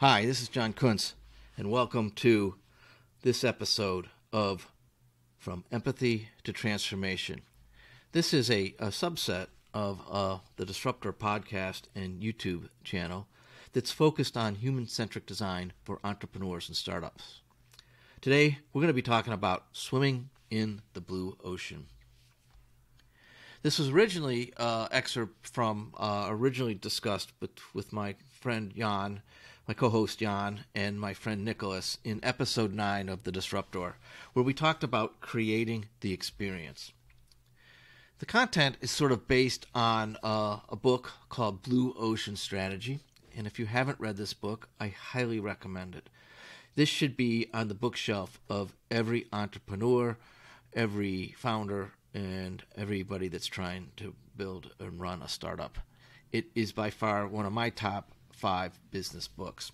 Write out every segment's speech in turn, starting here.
Hi, this is John Kuntz, and welcome to this episode of From Empathy to Transformation. This is a subset of the Disruptor podcast and YouTube channel that's focused on human-centric design for entrepreneurs and startups. Today, we're going to be talking about swimming in the blue ocean. This was originally excerpt from originally discussed with my friend Jan, my co-host Jan, and my friend Nicholas in episode 9 of the Disruptor, where we talked about creating the experience. The content is sort of based on a book called Blue Ocean Strategy, and if you haven't read this book, I highly recommend it. This should be on the bookshelf of every entrepreneur, every founder, and everybody that's trying to build and run a startup. It is by far one of my top 5 business books.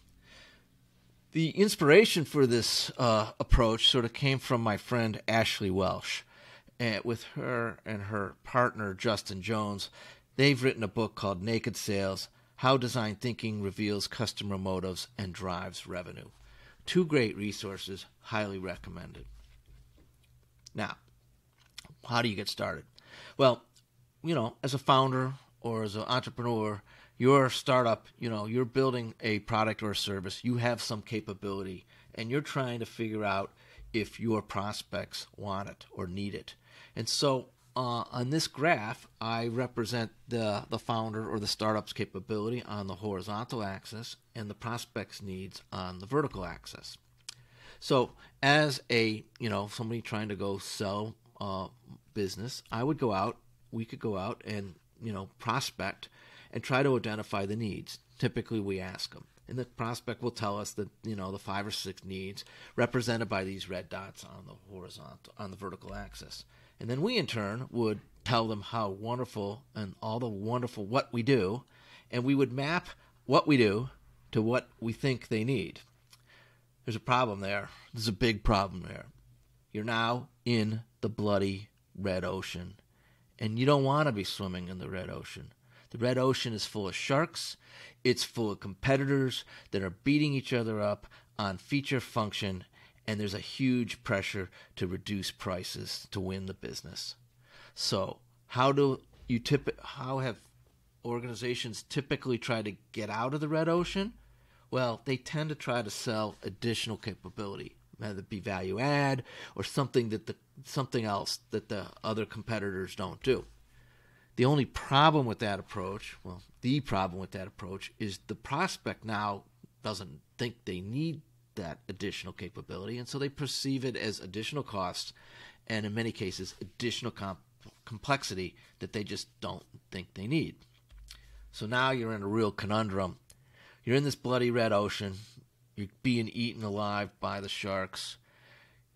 The inspiration for this approach sort of came from my friend Ashley Welsh. With her and her partner Justin Jones, they've written a book called Naked Sales: How Design Thinking Reveals Customer Motives and Drives Revenue. 2 great resources, highly recommended. Now, how do you get started? Well, as a founder or as an entrepreneur, your startup, you're building a product or a service, you have some capability, and you're trying to figure out if your prospects want it or need it. And so on this graph, I represent the founder or the startup's capability on the horizontal axis and the prospect's needs on the vertical axis. So as somebody trying to go sell business, we could go out and, prospect and try to identify the needs. Typically, we ask them. And the prospect will tell us that, the 5 or 6 needs represented by these red dots on the vertical axis. And then we, in turn, would tell them how wonderful and all the wonderful what we do, and we would map what we do to what we think they need. There's a problem there. There's a big problem there. You're now in the bloody red ocean, and you don't want to be swimming in the red ocean. The red ocean is full of sharks. It's full of competitors that are beating each other up on feature function, and there's a huge pressure to reduce prices to win the business. So how have organizations typically try to get out of the red ocean? Well, they tend to try to sell additional capability, whether it be value add or something else that the other competitors don't do. The only problem with that approach, is the prospect now doesn't think they need that additional capability, and so they perceive it as additional costs and, in many cases, additional complexity that they just don't think they need. So now you're in a real conundrum. You're in this bloody red ocean. You're being eaten alive by the sharks.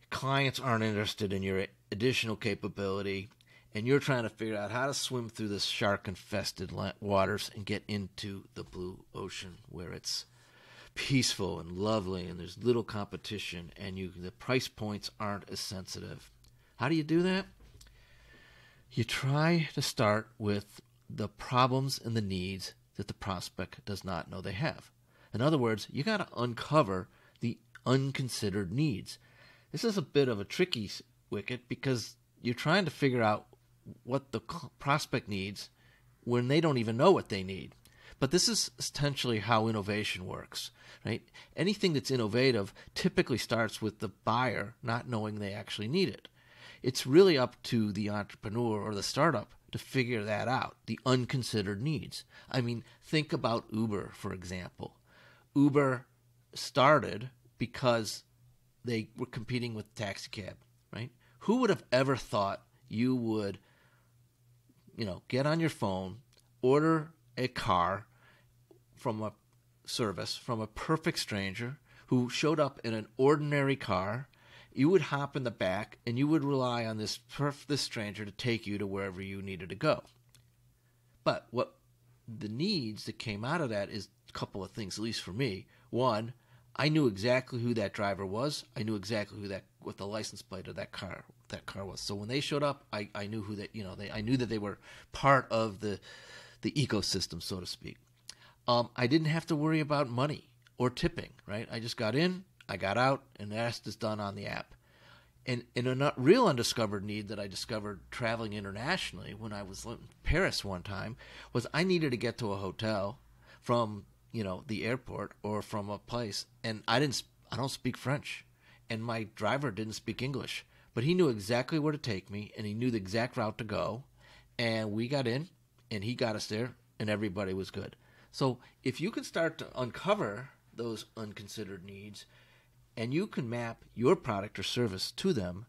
Clients aren't interested in your additional capability, and you're trying to figure out how to swim through this shark-infested waters and get into the blue ocean where it's peaceful and lovely and there's little competition and the price points aren't as sensitive. How do you do that? You try to start with the problems and the needs that the prospect does not know they have. In other words, you got to uncover the unconsidered needs. This is a bit of a tricky wicket because you're trying to figure out what the prospect needs when they don't even know what they need. But this is essentially how innovation works, right? Anything that's innovative typically starts with the buyer not knowing they actually need it. It's really up to the entrepreneur or the startup to figure that out, the unconsidered needs. I mean, think about Uber, for example. Uber started because they were competing with taxi cab, right? Who would have ever thought you would, get on your phone, order a car from a service from a perfect stranger who showed up in an ordinary car? You would hop in the back and you would rely on this stranger to take you to wherever you needed to go. But what the needs that came out of that is a couple of things, at least for me. One, I knew exactly who that driver was. I knew exactly what the license plate of that car was. So when they showed up, I knew who that, I knew that they were part of the ecosystem, so to speak. I didn't have to worry about money or tipping, right? I just got in, I got out, and the rest is done on the app. And a real undiscovered need that I discovered traveling internationally when I was in Paris one time was I needed to get to a hotel from, the airport or from a place, and I don't speak French, and my driver didn't speak English, but he knew exactly where to take me, and he knew the exact route to go, and we got in, and he got us there, and everybody was good. So if you can start to uncover those unconsidered needs, and you can map your product or service to them,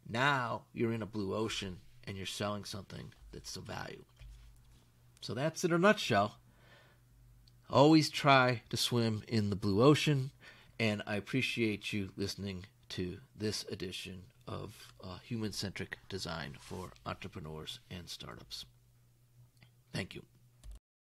now you're in a blue ocean and you're selling something that's of value. So that's in a nutshell. Always try to swim in the blue ocean, and I appreciate you listening to this edition of Human-Centric Design for Entrepreneurs and Startups. Thank you.